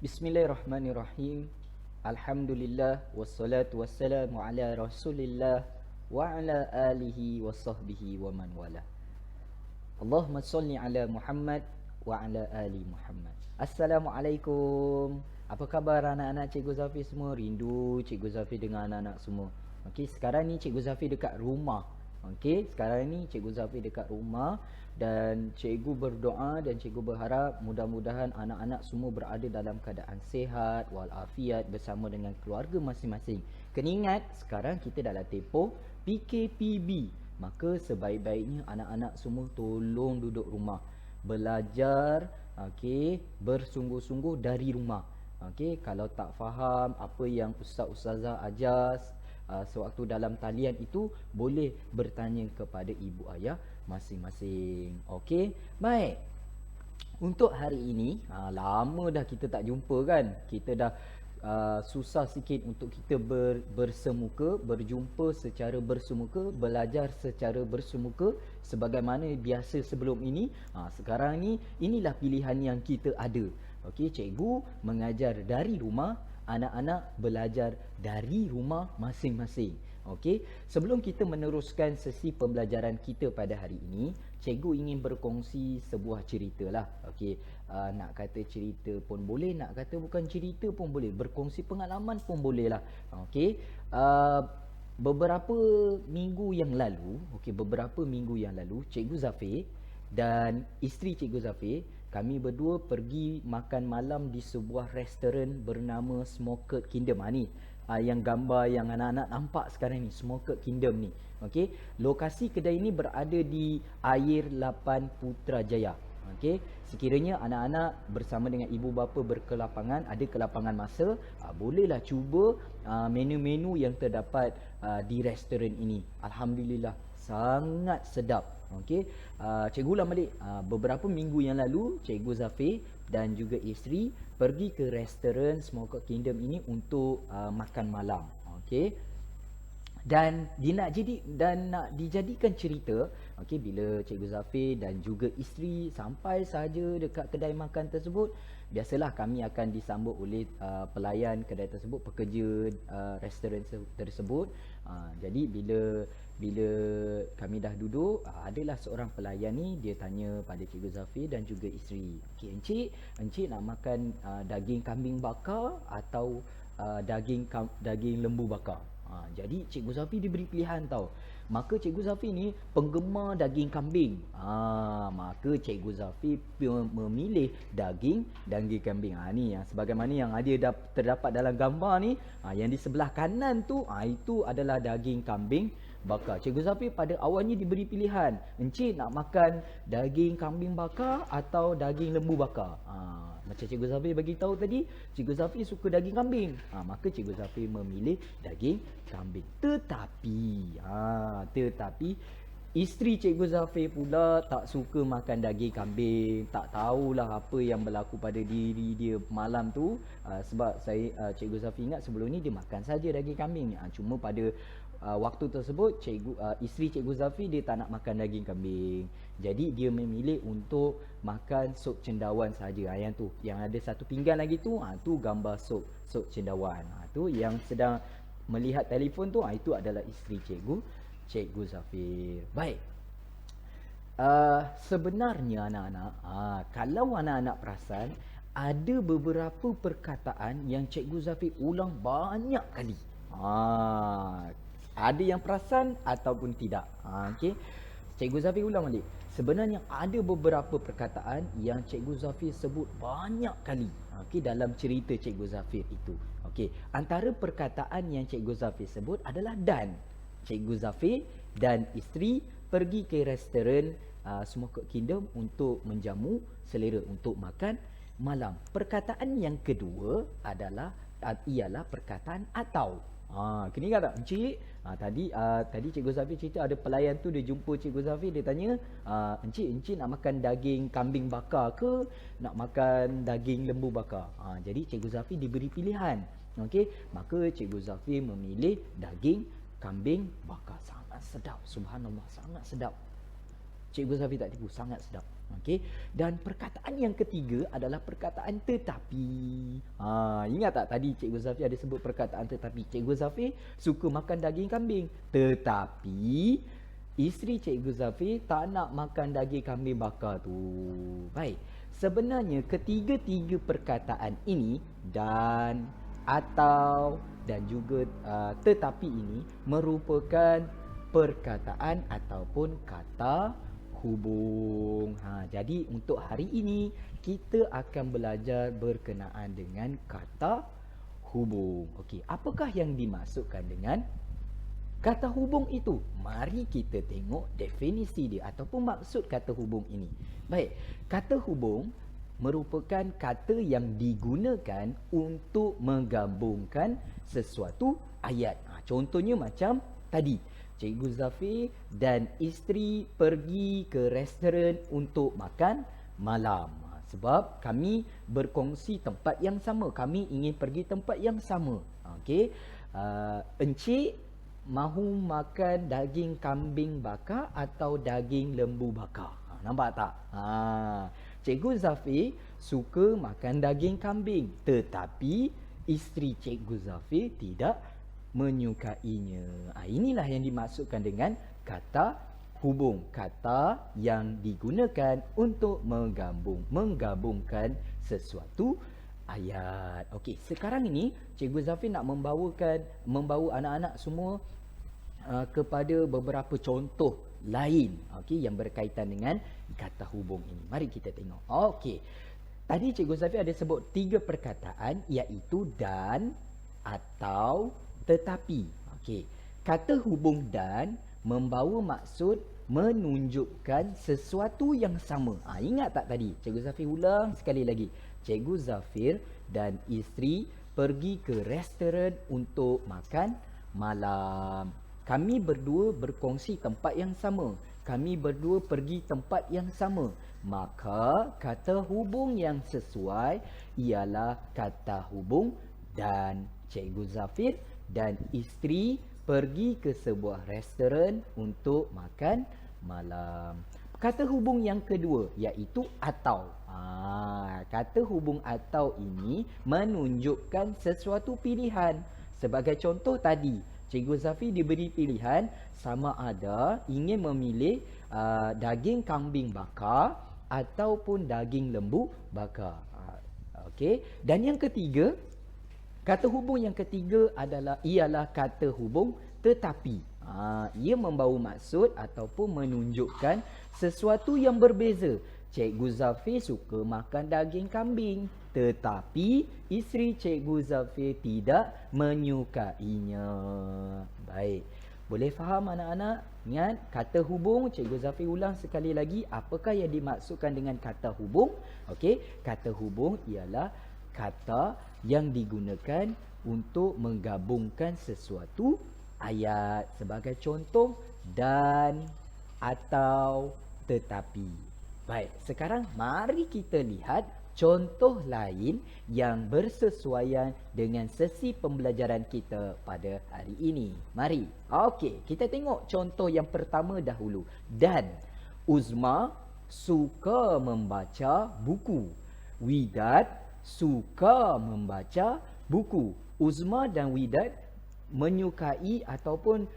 Bismillahirrahmanirrahim. Alhamdulillah wassalatu wassalamu ala Rasulillah wa ala alihi wa sahbihi wa man wala. Allahumma salli ala Muhammad wa ala ali Muhammad. Assalamualaikum. Apa khabar anak-anak Cikgu Zafi semua? Rindu Cikgu Zafi dengan anak-anak semua. Okey, sekarang ni Cikgu Zafi dekat rumah. Okey, sekarang ni Cikgu Zafi dekat rumah dan Cikgu berdoa dan Cikgu berharap mudah-mudahan anak-anak semua berada dalam keadaan sihat walafiat bersama dengan keluarga masing-masing. Kena ingat, sekarang kita dalam tempoh PKPB. Maka sebaik-baiknya anak-anak semua tolong duduk rumah. Belajar, okey, bersungguh-sungguh dari rumah. Okey, kalau tak faham apa yang ustaz-ustazah ajar sewaktu dalam talian itu, boleh bertanya kepada ibu ayah masing-masing. Okey, baik. Untuk hari ini, lama dah kita tak jumpa kan. Kita dah susah sikit untuk kita bersemuka, berjumpa secara bersemuka, belajar secara bersemuka sebagaimana biasa sebelum ini. Sekarang ni, inilah pilihan yang kita ada. Okey, cikgu mengajar dari rumah, anak-anak belajar dari rumah masing-masing. Okey, sebelum kita meneruskan sesi pembelajaran kita pada hari ini, cikgu ingin berkongsi sebuah cerita lah. Okey, nak kata cerita pun boleh, nak kata bukan cerita pun boleh, berkongsi pengalaman pun boleh lah. Okey, beberapa minggu yang lalu, Cikgu Zafir dan isteri Cikgu Zafir, kami berdua pergi makan malam di sebuah restoran bernama Smokered Kingdom. Ni yang gambar yang anak-anak nampak sekarang ni, Smokered Kingdom ni. Okey, lokasi kedai ini berada di Air 8 Putrajaya. Okey, sekiranya anak-anak bersama dengan ibu bapa berkelapangan, ada kelapangan masa, bolehlah cuba menu-menu yang terdapat di restoran ini. Alhamdulillah, sangat sedap. Okey, cikgu ulang balik. Beberapa minggu yang lalu, Cikgu Zafir dan juga isteri pergi ke restoran Smokered Kingdom ini untuk makan malam. Okey, dan nak dijadikan cerita. Okey, bila Cikgu Zafir dan juga isteri sampai saja dekat kedai makan tersebut, biasalah kami akan disambut oleh pelayan kedai tersebut, pekerja restoran tersebut. Jadi bila kami dah duduk, adalah seorang pelayan ni, dia tanya pada Cikgu Zafir dan juga isteri, "Okey, encik nak makan daging kambing bakar atau daging lembu bakar?" Jadi Cikgu Zafir diberi pilihan tau. Maka Cikgu Zafir ni penggemar daging kambing. Maka Cikgu Zafir memilih daging kambing. Ni yang sebagaimana yang ada terdapat dalam gambar ni. Yang di sebelah kanan tu, itu adalah daging kambing bakar. Cikgu Zafir pada awalnya diberi pilihan, encik nak makan daging kambing bakar atau daging lembu bakar. Macam Cikgu Zafir bagi tahu tadi, Cikgu Zafir suka daging kambing. Maka Cikgu Zafir memilih daging kambing. Tetapi isteri Cikgu Zafir pula tak suka makan daging kambing. Tak tahulah apa yang berlaku pada diri dia malam tu. Sebab Cikgu Zafir ingat sebelum ni dia makan saja daging kambing. Cuma pada waktu tersebut, isteri Cikgu Zafir dia tak nak makan daging kambing. Jadi dia memilih untuk makan sup cendawan saja. Yang ada satu pinggan lagi tu, tu gambar sup cendawan. Tu yang sedang melihat telefon tu, itu adalah isteri Cikgu Zafir. Baik. Sebenarnya anak-anak, kalau anak-anak perasan, ada beberapa perkataan yang Cikgu Zafir ulang banyak kali. Ada yang perasan ataupun tidak? Okey, Cikgu Zafir ulang balik. Sebenarnya ada beberapa perkataan yang Cikgu Zafir sebut banyak kali, dalam cerita Cikgu Zafir itu. Okey, antara perkataan yang Cikgu Zafir sebut adalah dan. Cikgu Zafir dan isteri pergi ke restoran Smokered Kingdom untuk menjamu selera, untuk makan malam. Perkataan yang kedua ialah perkataan atau. Kena ingat tak, encik? Tadi Cikgu Zafir cerita ada pelayan tu, dia jumpa Cikgu Zafir, dia tanya, encik nak makan daging kambing bakar ke nak makan daging lembu bakar? Jadi Cikgu Zafir diberi pilihan. Okey, maka Cikgu Zafir memilih daging kambing bakar. Sangat sedap, subhanallah, sangat sedap. Cikgu Zafir tak tipu, sangat sedap. Okey, dan perkataan yang ketiga adalah perkataan tetapi. Ingat tak tadi Cikgu Zafir ada sebut perkataan tetapi. Cikgu Zafir suka makan daging kambing, tetapi isteri Cikgu Zafir tak nak makan daging kambing bakar tu. Baik, sebenarnya ketiga-tiga perkataan ini dan, atau dan juga tetapi ini merupakan perkataan ataupun kata hubung. Jadi untuk hari ini kita akan belajar berkenaan dengan kata hubung. Okey, apakah yang dimaksudkan dengan kata hubung itu? Mari kita tengok definisi dia ataupun maksud kata hubung ini. Baik, kata hubung merupakan kata yang digunakan untuk menggabungkan sesuatu ayat. Contohnya macam tadi, Cikgu Zafir dan isteri pergi ke restoran untuk makan malam. Sebab kami berkongsi tempat yang sama. Kami ingin pergi tempat yang sama. Okey, encik mahu makan daging kambing bakar atau daging lembu bakar? Nampak tak? Cikgu Zafir suka makan daging kambing, tetapi isteri Cikgu Zafir tidak menyukainya. Inilah yang dimaksudkan dengan kata hubung, kata yang digunakan untuk menggabungkan sesuatu ayat. Okey, sekarang ini Cikgu Zafir nak membawa anak-anak semua kepada beberapa contoh lain, okey, yang berkaitan dengan kata hubung ini. Mari kita tengok. Okey, tadi Cikgu Zafir ada sebut 3 perkataan, iaitu dan, atau, tetapi. Okey, kata hubung dan membawa maksud menunjukkan sesuatu yang sama. Ingat tak tadi? Cikgu Zafir ulang sekali lagi. Cikgu Zafir dan isteri pergi ke restoran untuk makan malam. Kami berdua berkongsi tempat yang sama. Kami berdua pergi tempat yang sama. Maka kata hubung yang sesuai ialah kata hubung dan. Cikgu Zafir dan isteri pergi ke sebuah restoran untuk makan malam. Kata hubung yang kedua iaitu atau. Kata hubung atau ini menunjukkan sesuatu pilihan. Sebagai contoh tadi, Cikgu Zafir diberi pilihan sama ada ingin memilih daging kambing bakar ataupun daging lembu bakar. Okey, dan yang ketiga, kata hubung yang ketiga ialah kata hubung tetapi. Ia membawa maksud ataupun menunjukkan sesuatu yang berbeza. Cikgu Zafir suka makan daging kambing, tetapi isteri Cikgu Zafir tidak menyukainya. Baik, boleh faham anak-anak? Ingat, kata hubung, Cikgu Zafir ulang sekali lagi. Apakah yang dimaksudkan dengan kata hubung? Okey, kata hubung ialah kata yang digunakan untuk menggabungkan sesuatu ayat. Sebagai contoh, dan, atau, tetapi. Baik, sekarang mari kita lihat contoh lain yang bersesuaian dengan sesi pembelajaran kita pada hari ini. Mari. Okey, kita tengok contoh yang pertama dahulu. Dan, Uzma suka membaca buku. Widad suka membaca buku. Uzma dan Widad menyukai ataupun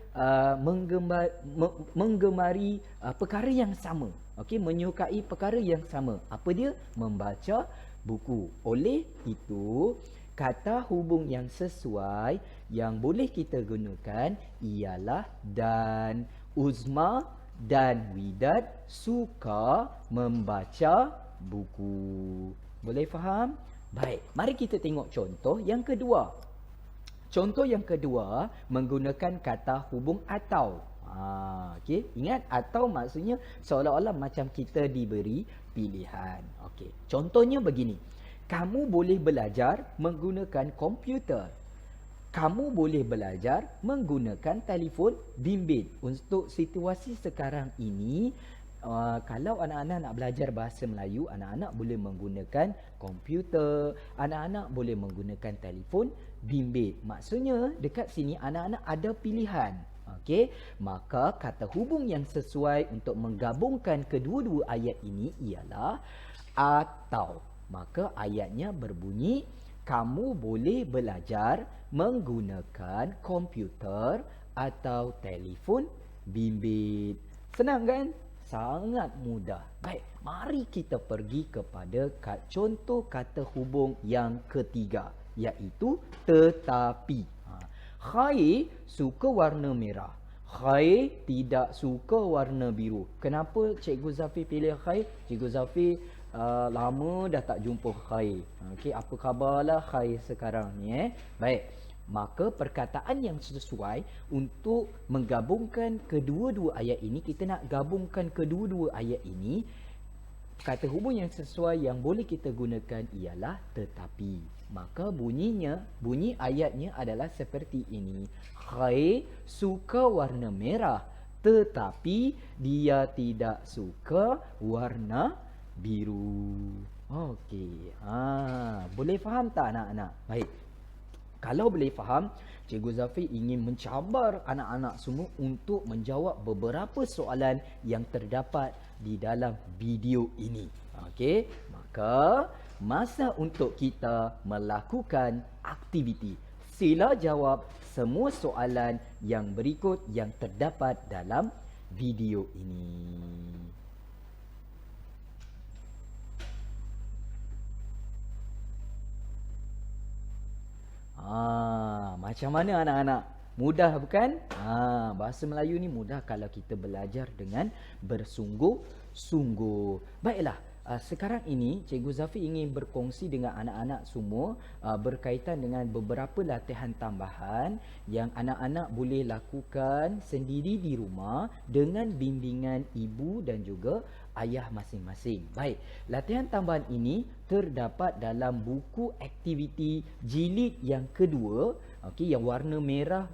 menggemari perkara yang sama. Okey, menyukai perkara yang sama. Apa dia? Membaca buku. Oleh itu, kata hubung yang sesuai yang boleh kita gunakan ialah dan. Uzma dan Widad suka membaca buku. Boleh faham? Baik, mari kita tengok contoh yang kedua. Contoh yang kedua menggunakan kata hubung atau. Okey, ingat, atau maksudnya seolah-olah macam kita diberi pilihan. Okey, contohnya begini. Kamu boleh belajar menggunakan komputer. Kamu boleh belajar menggunakan telefon bimbit. Untuk situasi sekarang ini, kalau anak-anak nak belajar bahasa Melayu, anak-anak boleh menggunakan komputer, anak-anak boleh menggunakan telefon bimbit. Maksudnya dekat sini anak-anak ada pilihan. Okey, maka kata hubung yang sesuai untuk menggabungkan kedua-dua ayat ini ialah atau. Maka ayatnya berbunyi, kamu boleh belajar menggunakan komputer atau telefon bimbit. Senang kan? Sangat mudah. Baik, mari kita pergi kepada contoh kata hubung yang ketiga, iaitu tetapi. Khair suka warna merah. Khair tidak suka warna biru. Kenapa Cikgu Zafi pilih Khair? Cikgu Zafi lama dah tak jumpa Khair. Okey, apa khabarlah Khair sekarang ni Baik. Maka perkataan yang sesuai untuk menggabungkan kedua-dua ayat ini, kita nak gabungkan kedua-dua ayat ini, kata hubung yang sesuai yang boleh kita gunakan ialah tetapi. Maka bunyi ayatnya adalah seperti ini. Khair suka warna merah, tetapi dia tidak suka warna biru. Okey. Boleh faham tak anak-anak? Baik. Kalau boleh faham, Cikgu Zafi ingin mencabar anak-anak semua untuk menjawab beberapa soalan yang terdapat di dalam video ini. Okey, maka masa untuk kita melakukan aktiviti. Sila jawab semua soalan yang berikut yang terdapat dalam video ini. Macam mana anak-anak? Mudah bukan? Bahasa Melayu ni mudah kalau kita belajar dengan bersungguh-sungguh. Baiklah, sekarang ini Cikgu Zafi ingin berkongsi dengan anak-anak semua berkaitan dengan beberapa latihan tambahan yang anak-anak boleh lakukan sendiri di rumah dengan bimbingan ibu dan juga ayah masing-masing. Baik, latihan tambahan ini terdapat dalam buku aktiviti jilid yang kedua, okey, yang warna merah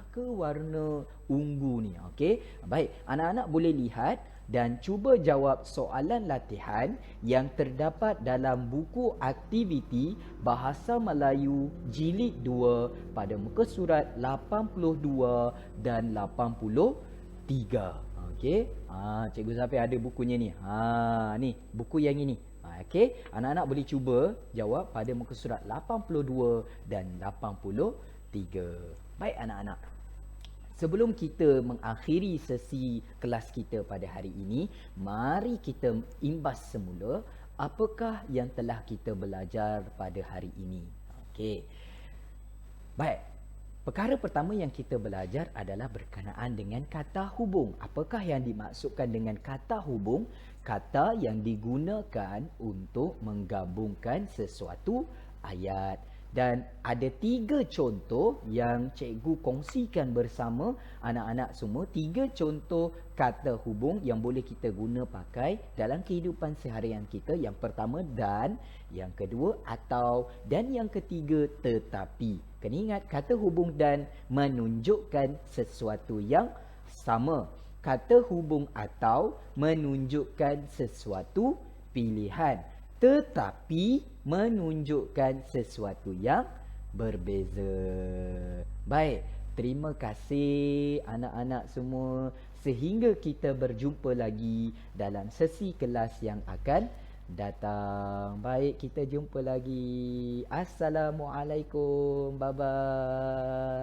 ke warna ungu ni, okey. Baik, anak-anak boleh lihat dan cuba jawab soalan latihan yang terdapat dalam buku aktiviti Bahasa Melayu jilid 2 pada muka surat 82 dan 83. Okey. Cikgu Zafi ada bukunya ni. Ni buku yang ini. Okey, anak-anak boleh cuba jawab pada muka surat 82 dan 83. Baik anak-anak. Sebelum kita mengakhiri sesi kelas kita pada hari ini, mari kita imbas semula apakah yang telah kita belajar pada hari ini. Okey. Baik. Perkara pertama yang kita belajar adalah berkenaan dengan kata hubung. Apakah yang dimaksudkan dengan kata hubung? Kata yang digunakan untuk menggabungkan sesuatu ayat. Dan ada 3 contoh yang cikgu kongsikan bersama anak-anak semua. 3 contoh kata hubung yang boleh kita guna pakai dalam kehidupan seharian kita. Yang pertama dan, yang kedua atau, dan yang ketiga tetapi. Kena ingat, kata hubung dan menunjukkan sesuatu yang sama. Kata hubung atau menunjukkan sesuatu pilihan. Tetapi menunjukkan sesuatu yang berbeza. Baik, terima kasih anak-anak semua. Sehingga kita berjumpa lagi dalam sesi kelas yang akan datang. Baik, kita jumpa lagi. Assalamualaikum. Bye-bye.